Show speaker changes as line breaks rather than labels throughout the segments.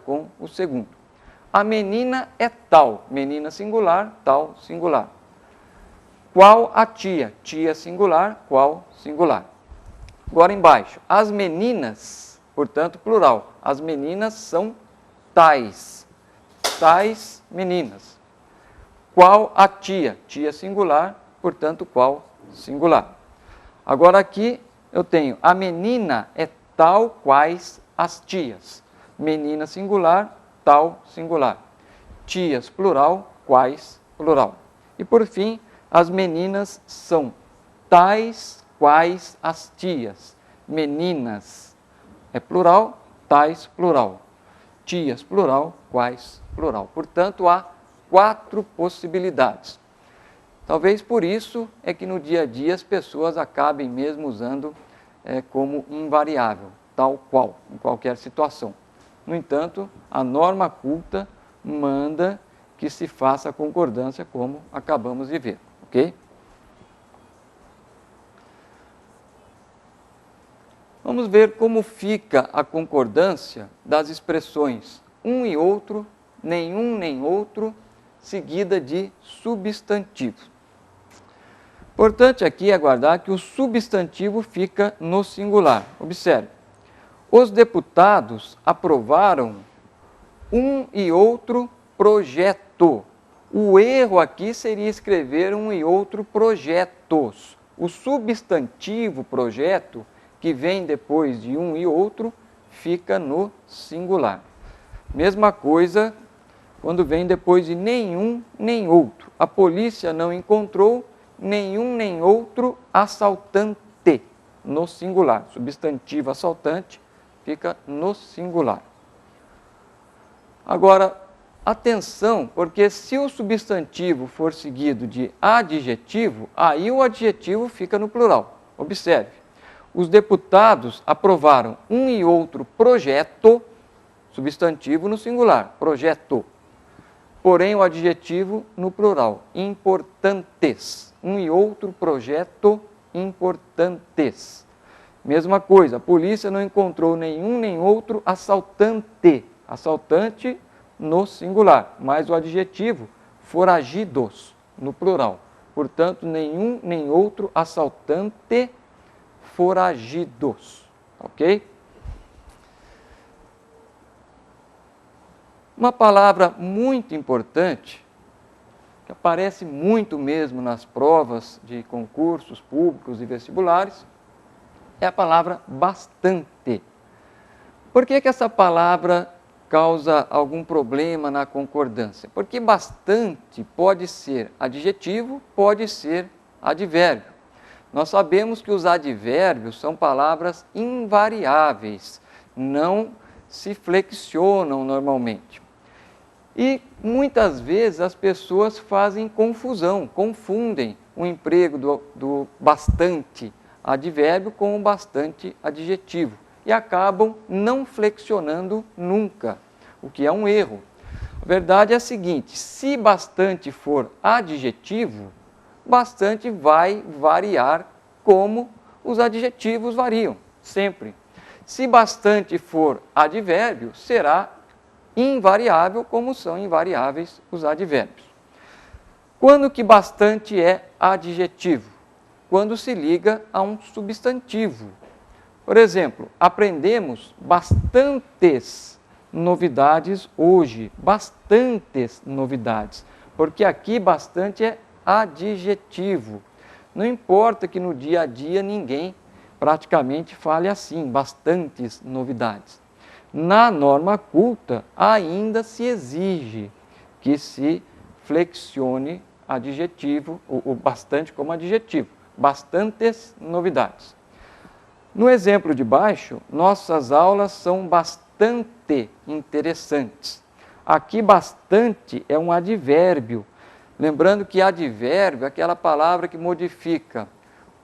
com o segundo. A menina é tal, menina singular, tal singular. Qual a tia? Tia singular, qual singular. Agora embaixo, as meninas, portanto plural. As meninas são tais, tais meninas. Qual a tia? Tia singular, portanto qual singular. Agora aqui eu tenho a menina é tal quais as tias. Menina singular, tal singular. Tias plural, quais plural. E por fim, as meninas são tais quais as tias. Meninas é plural, tais plural. Tias plural, quais plural. Portanto, há 4 possibilidades. Talvez por isso é que no dia a dia as pessoas acabem mesmo usando como invariável, tal qual, em qualquer situação. No entanto, a norma culta manda que se faça a concordância como acabamos de ver, ok? Vamos ver como fica a concordância das expressões um e outro, nenhum nem outro, seguida de substantivo. Importante aqui é guardar que o substantivo fica no singular. Observe. Os deputados aprovaram um e outro projeto. O erro aqui seria escrever um e outro projetos. O substantivo projeto, que vem depois de um e outro, fica no singular. Mesma coisa quando vem depois de nenhum nem outro. A polícia não encontrou nenhum nem outro assaltante, no singular. Substantivo assaltante fica no singular. Agora, atenção, porque se o substantivo for seguido de adjetivo, aí o adjetivo fica no plural. Observe, os deputados aprovaram um e outro projeto, substantivo no singular, projeto. Porém, o adjetivo no plural, importantes. Um e outro projeto, importantes. Mesma coisa, a polícia não encontrou nenhum nem outro assaltante. Assaltante no singular, mas o adjetivo foragidos no plural. Portanto, nenhum nem outro assaltante foragidos. Ok? Uma palavra muito importante, que aparece muito mesmo nas provas de concursos públicos e vestibulares, é a palavra bastante. Por que essa palavra causa algum problema na concordância? Porque bastante pode ser adjetivo, pode ser advérbio. Nós sabemos que os advérbios são palavras invariáveis, não se flexionam normalmente. E muitas vezes as pessoas fazem confusão, confundem o emprego do bastante advérbio com o bastante adjetivo e acabam não flexionando nunca, o que é um erro. A verdade é a seguinte, se bastante for adjetivo, bastante vai variar como os adjetivos variam, sempre. Se bastante for advérbio, será invariável como são invariáveis os advérbios. Quando que bastante é adjetivo? Quando se liga a um substantivo. Por exemplo, aprendemos bastantes novidades hoje, bastantes novidades, porque aqui bastante é adjetivo. Não importa que no dia a dia ninguém praticamente fale assim, bastantes novidades. Na norma culta, ainda se exige que se flexione adjetivo, o bastante como adjetivo, bastantes novidades. No exemplo de baixo, nossas aulas são bastante interessantes. Aqui, bastante é um advérbio. Lembrando que advérbio é aquela palavra que modifica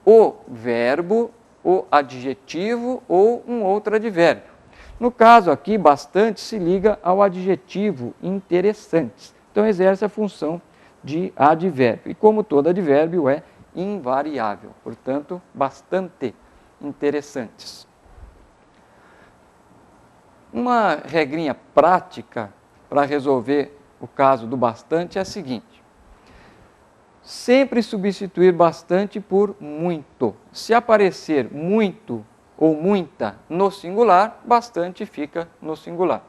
o verbo, o adjetivo ou um outro advérbio. No caso aqui, bastante se liga ao adjetivo interessantes. Então, exerce a função de advérbio. E como todo advérbio é invariável, portanto, bastante interessantes. Uma regrinha prática para resolver o caso do bastante é a seguinte: sempre substituir bastante por muito. Se aparecer muito ou muita no singular, bastante fica no singular.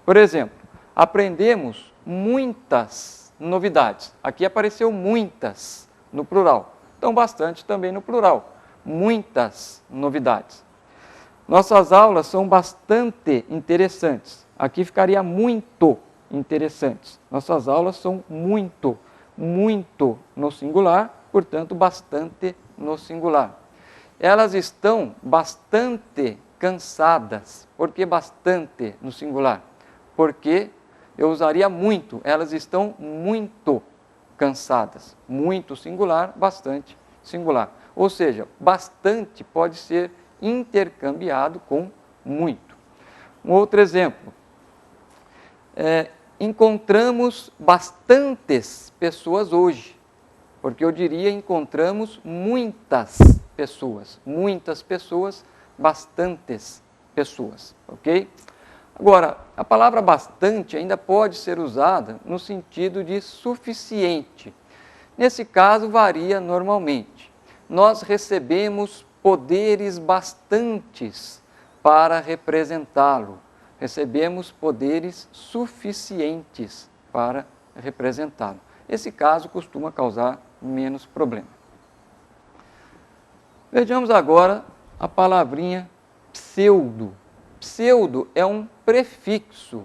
Por exemplo, aprendemos muitas novidades. Aqui apareceu muitas no plural. Então, bastante também no plural. Muitas novidades. Nossas aulas são bastante interessantes. Aqui ficaria muito interessantes. Nossas aulas são muito no singular, portanto, bastante no singular. Elas estão bastante cansadas. Por que bastante no singular? Porque eu usaria muito. Elas estão muito cansadas. Muito singular, bastante singular. Ou seja, bastante pode ser intercambiado com muito. Um outro exemplo. Encontramos bastantes pessoas hoje, porque eu diria encontramos muitas pessoas, bastantes pessoas, ok? Agora, a palavra bastante ainda pode ser usada no sentido de suficiente. Nesse caso, varia normalmente. Nós recebemos poderes bastantes para representá-lo. Recebemos poderes suficientes para representá-lo. Esse caso costuma causar menos problema. Vejamos agora a palavrinha pseudo. Pseudo é um prefixo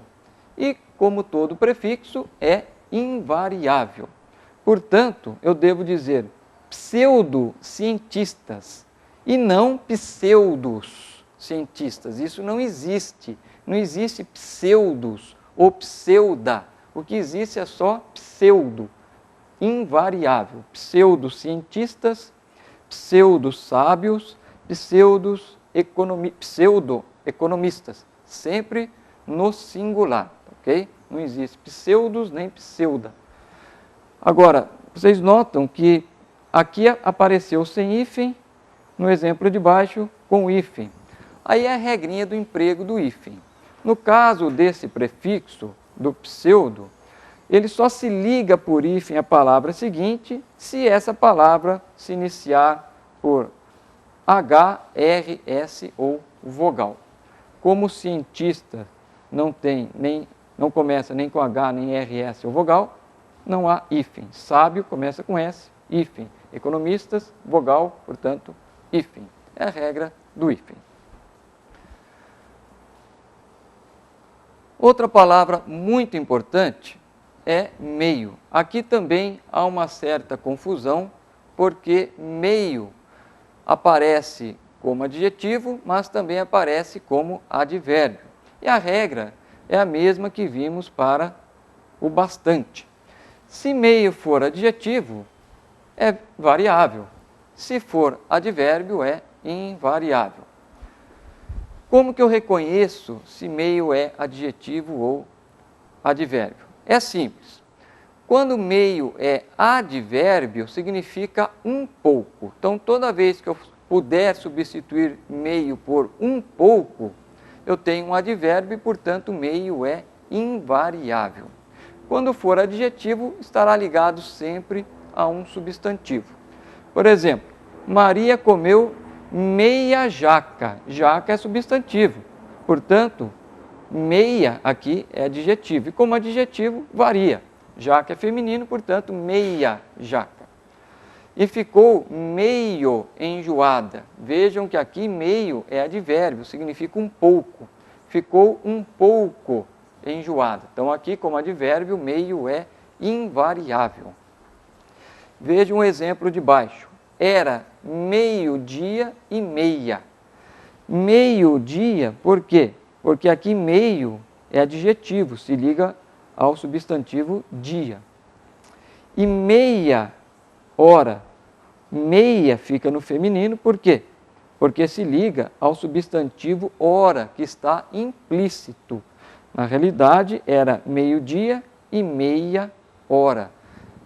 e, como todo prefixo, é invariável. Portanto, eu devo dizer pseudocientistas e não pseudos cientistas. Isso não existe. Não existe pseudos ou pseuda. O que existe é só pseudo, invariável. Pseudocientistas, pseudo-sábios, pseudo-economistas. Sempre no singular, ok? Não existe pseudos nem pseuda. Agora, vocês notam que aqui apareceu sem hífen, no exemplo de baixo, com hífen. Aí é a regrinha do emprego do hífen. No caso desse prefixo, do pseudo, ele só se liga por hífen à palavra seguinte se essa palavra se iniciar por H, R, S ou vogal. Como cientista não começa nem com H, nem R, S ou vogal, não há hífen. Sábio começa com S, hífen. Economistas, vogal, portanto, hífen. É a regra do hífen. Outra palavra muito importante é meio. Aqui também há uma certa confusão, porque meio aparece como adjetivo, mas também aparece como advérbio. E a regra é a mesma que vimos para o bastante. Se meio for adjetivo, é variável. Se for advérbio, é invariável. Como que eu reconheço se meio é adjetivo ou advérbio? É simples. Quando meio é advérbio, significa um pouco. Então, toda vez que eu puder substituir meio por um pouco, eu tenho um advérbio e, portanto, meio é invariável. Quando for adjetivo, estará ligado sempre a um substantivo. Por exemplo, Maria comeu meia jaca. Jaca é substantivo. Portanto, meia aqui é adjetivo. E como adjetivo, varia. Jaca é feminino, portanto, meia jaca. E ficou meio enjoada. Vejam que aqui meio é advérbio, significa um pouco. Ficou um pouco enjoada. Então, aqui, como advérbio, meio é invariável. Veja um exemplo de baixo. Era meio-dia e meia. Meio-dia, por quê? Porque aqui meio é adjetivo, se liga ao substantivo dia. E meia hora, meia fica no feminino, por quê? Porque se liga ao substantivo hora, que está implícito. Na realidade, era meio-dia e meia hora.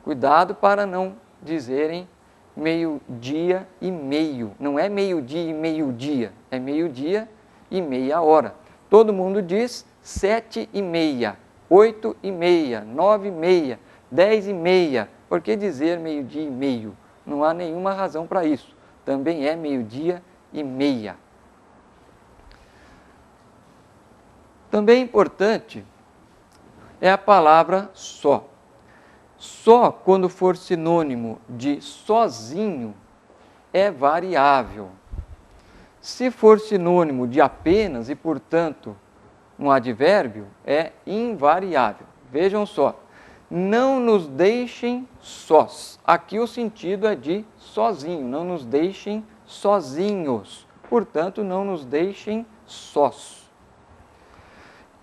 Cuidado para não dizerem meio-dia e meio. Não é meio-dia e meio-dia, é meio-dia e meia hora. Todo mundo diz 7h30, 8h30, 9h30, 10h30. Por que dizer meio-dia e meio? Não há nenhuma razão para isso. Também é meio-dia e meia. Também importante é a palavra só. Só, quando for sinônimo de sozinho, é variável. Se for sinônimo de apenas e, portanto, um advérbio, é invariável. Vejam só, não nos deixem sós. Aqui o sentido é de sozinho, não nos deixem sozinhos. Portanto, não nos deixem sós.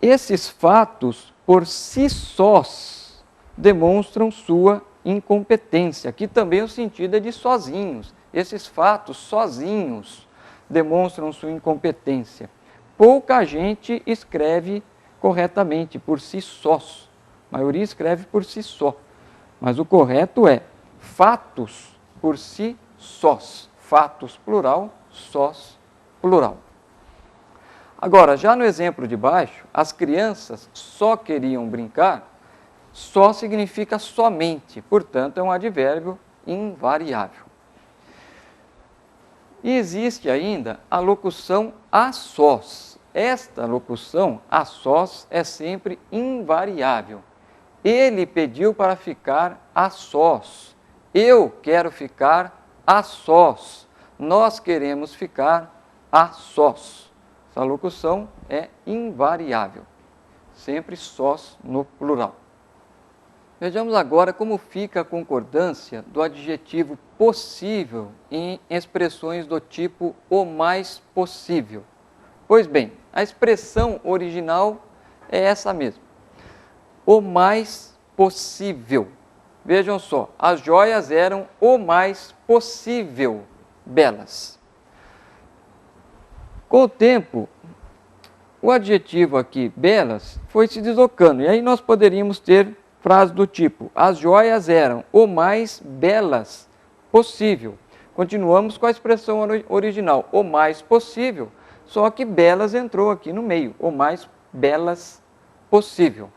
Esses fatos, por si sós, demonstram sua incompetência. Aqui também o sentido é de sozinhos. Esses fatos sozinhos demonstram sua incompetência. Pouca gente escreve corretamente, por si sós. A maioria escreve por si só. Mas o correto é fatos por si sós. Fatos plural, sós plural. Agora, já no exemplo de baixo, as crianças só queriam brincar. Só significa somente, portanto, é um advérbio invariável. E existe ainda a locução a sós. Esta locução a sós é sempre invariável. Ele pediu para ficar a sós. Eu quero ficar a sós. Nós queremos ficar a sós. Essa locução é invariável. Sempre sós no plural. Vejamos agora como fica a concordância do adjetivo possível em expressões do tipo o mais possível. Pois bem, a expressão original é essa mesma. O mais possível. Vejam só, as joias eram o mais possível belas. Com o tempo, o adjetivo aqui, belas, foi se deslocando. E aí nós poderíamos ter frase do tipo, as joias eram o mais belas possível. Continuamos com a expressão original, o mais possível, só que belas entrou aqui no meio, o mais belas possível.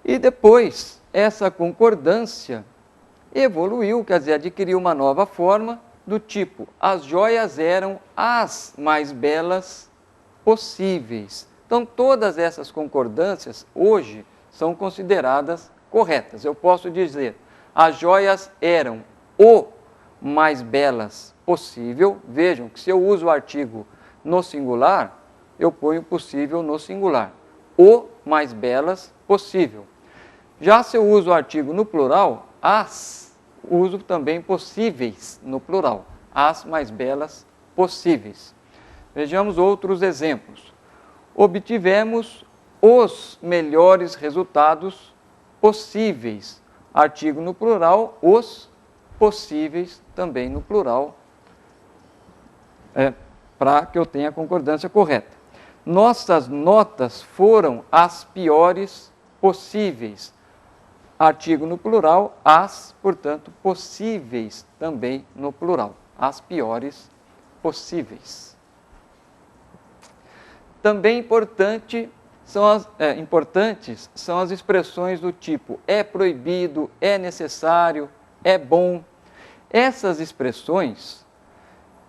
E depois, essa concordância evoluiu, quer dizer, adquiriu uma nova forma do tipo, as joias eram as mais belas possíveis. Então, todas essas concordâncias, hoje, são consideradas corretas. Eu posso dizer, as joias eram o mais belas possível. Vejam que se eu uso o artigo no singular, eu ponho possível no singular. O mais belas possível. Já se eu uso o artigo no plural, as, uso também possíveis no plural. As mais belas possíveis. Vejamos outros exemplos. Obtivemos os melhores resultados possíveis. Artigo no plural, os possíveis também no plural, para que eu tenha a concordância correta. Nossas notas foram as piores possíveis. Artigo no plural, as, portanto, possíveis também no plural. As piores possíveis. Também importantes são as expressões do tipo é proibido, é necessário, é bom. Essas expressões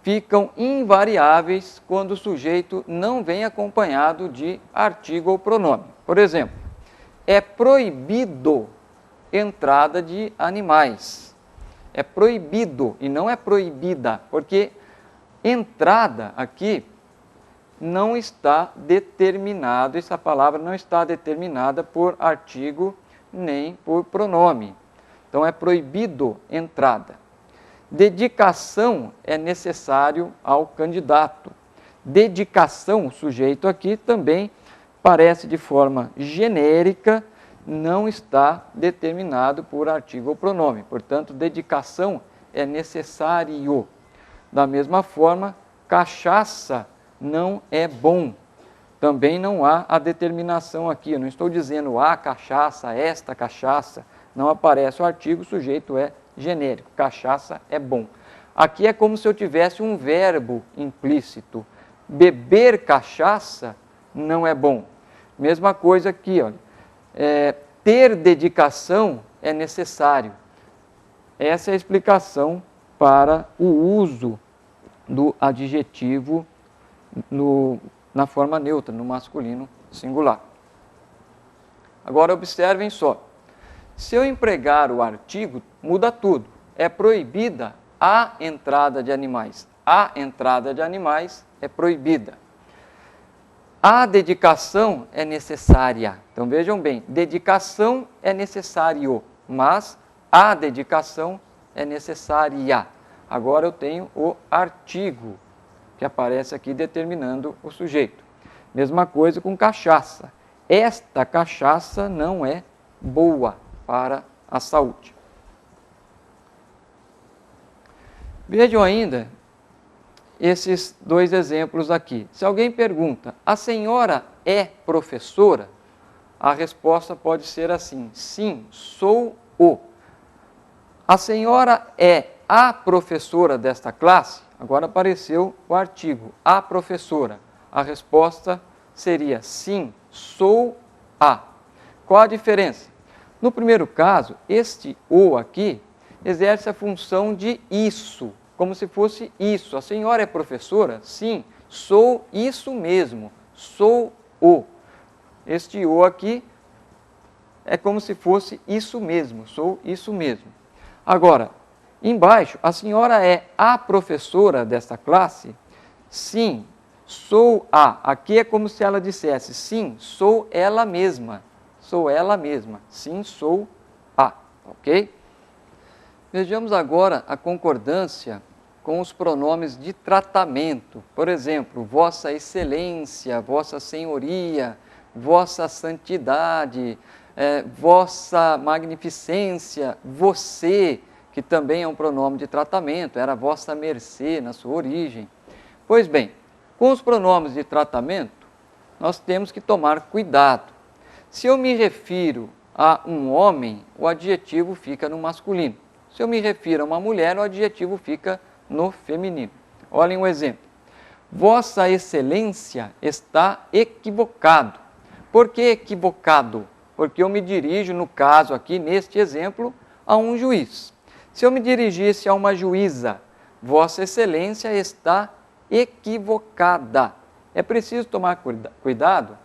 ficam invariáveis quando o sujeito não vem acompanhado de artigo ou pronome. Por exemplo, é proibido entrada de animais. É proibido e não é proibida, porque entrada aqui não está determinado, essa palavra não está determinada por artigo nem por pronome. Então, é proibido entrada. Dedicação é necessário ao candidato. Dedicação, o sujeito aqui também parece de forma genérica, não está determinado por artigo ou pronome. Portanto, dedicação é necessário. Da mesma forma, cachaça não é bom. Também não há a determinação aqui. Eu não estou dizendo a cachaça, esta cachaça. Não aparece o artigo, o sujeito é genérico. Cachaça é bom. Aqui é como se eu tivesse um verbo implícito. beber cachaça não é bom. Mesma coisa aqui, olha. Ter dedicação é necessário. Essa é a explicação para o uso do adjetivo na forma neutra, no masculino singular. Agora observem só. Se eu empregar o artigo, muda tudo. É proibida a entrada de animais. A entrada de animais é proibida. A dedicação é necessária. Então vejam bem, dedicação é necessário, mas a dedicação é necessária. Agora eu tenho o artigo, que aparece aqui determinando o sujeito. Mesma coisa com cachaça. Esta cachaça não é boa para a saúde. Vejam ainda esses dois exemplos aqui. Se alguém pergunta, a senhora é professora? A resposta pode ser assim, sim, sou o. A senhora é a professora desta classe? Agora apareceu o artigo, a professora. A resposta seria, sim, sou a. Qual a diferença? No primeiro caso, este o aqui exerce a função de isso, como se fosse isso. A senhora é professora? Sim, sou isso mesmo, sou o. Este o aqui é como se fosse isso mesmo, sou isso mesmo. Agora, embaixo, a senhora é a professora desta classe? Sim, sou a. Aqui é como se ela dissesse, sim, sou ela mesma. Sou ela mesma. Sim, sou a. Ok? Vejamos agora a concordância com os pronomes de tratamento. Por exemplo, Vossa Excelência, Vossa Senhoria, Vossa Santidade, Vossa Magnificência, Você, que também é um pronome de tratamento, era Vossa Mercê na sua origem. Pois bem, com os pronomes de tratamento, nós temos que tomar cuidado. Se eu me refiro a um homem, o adjetivo fica no masculino. Se eu me refiro a uma mulher, o adjetivo fica no feminino. Olhem o exemplo. Vossa Excelência está equivocado. Por que equivocado? Porque eu me dirijo, no caso aqui, neste exemplo, a um juiz. Se eu me dirigisse a uma juíza, Vossa Excelência está equivocada. É preciso tomar cuidado,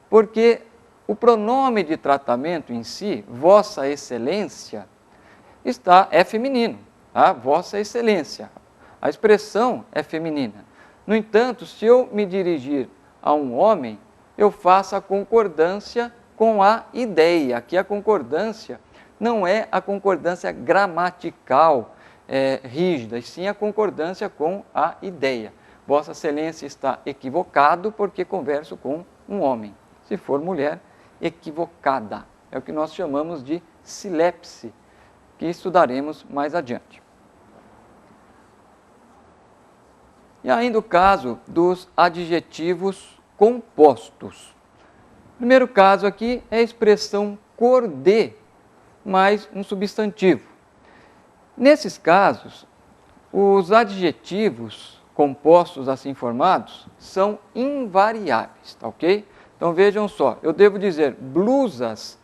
porque o pronome de tratamento em si, Vossa Excelência, é feminino, tá? Vossa Excelência. A expressão é feminina. No entanto, se eu me dirigir a um homem, eu faço a concordância com a ideia. Aqui a concordância não é a concordância gramatical rígida, e sim a concordância com a ideia. Vossa Excelência está equivocado porque converso com um homem. Se for mulher, equivocada. É o que nós chamamos de silepse, que estudaremos mais adiante. E ainda o caso dos adjetivos compostos. O primeiro caso aqui é a expressão cor de mais um substantivo. Nesses casos, os adjetivos compostos assim formados são invariáveis, tá ok? Então vejam só, eu devo dizer blusas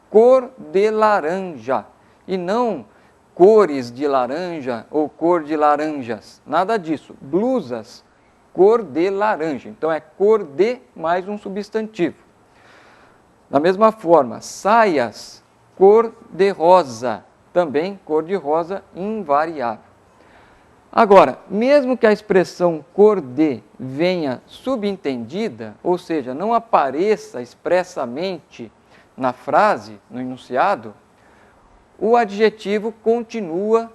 cor de laranja e não cores de laranja ou cor de laranjas, nada disso. Blusas cor de laranja, então é cor de mais um substantivo. Da mesma forma, saias cor de rosa, também cor de rosa invariável. Agora, mesmo que a expressão cor de venha subentendida, ou seja, não apareça expressamente na frase, no enunciado, o adjetivo continua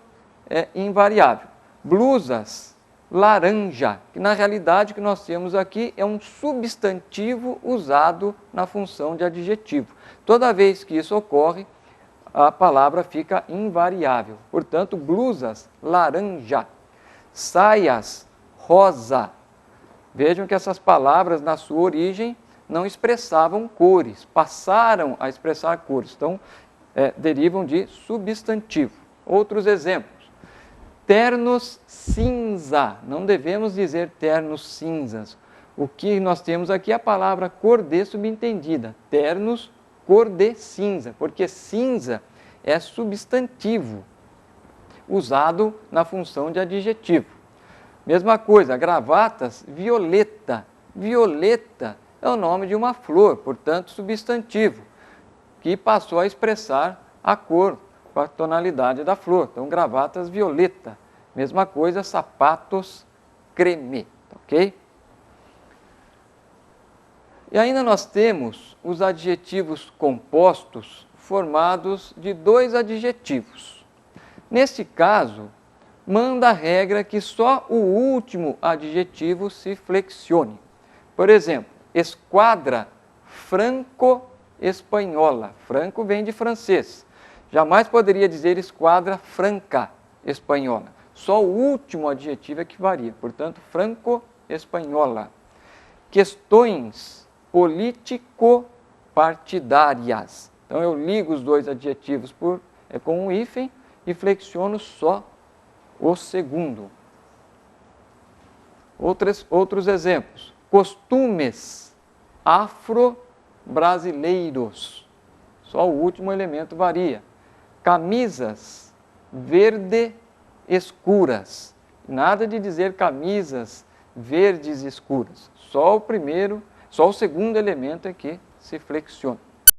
invariável. Blusas, laranja, que na realidade o que nós temos aqui é um substantivo usado na função de adjetivo. Toda vez que isso ocorre, a palavra fica invariável. Portanto, blusas, laranja. Saias, rosa. Vejam que essas palavras, na sua origem, não expressavam cores, passaram a expressar cores. Então, derivam de substantivo. Outros exemplos. Ternos cinza. Não devemos dizer ternos cinzas. O que nós temos aqui é a palavra cor de subentendida, ternos, cor de cinza, porque cinza é substantivo, usado na função de adjetivo. Mesma coisa, gravatas, violeta. Violeta é o nome de uma flor, portanto, substantivo, que passou a expressar a cor, com a tonalidade da flor. Então, gravatas, violeta. Mesma coisa, sapatos, creme, ok? E ainda nós temos os adjetivos compostos formados de dois adjetivos. Neste caso, manda a regra que só o último adjetivo se flexione. Por exemplo, esquadra franco-espanhola. Franco vem de francês. Jamais poderia dizer esquadra franca espanhola. Só o último adjetivo é que varia. Portanto, franco-espanhola. Questões político-partidárias. Então, eu ligo os dois adjetivos com um hífen e flexiono só o segundo. Outros exemplos. Costumes afro-brasileiros. Só o último elemento varia. Camisas verde escuras. Nada de dizer camisas verdes escuras. Só o segundo elemento é que se flexiona.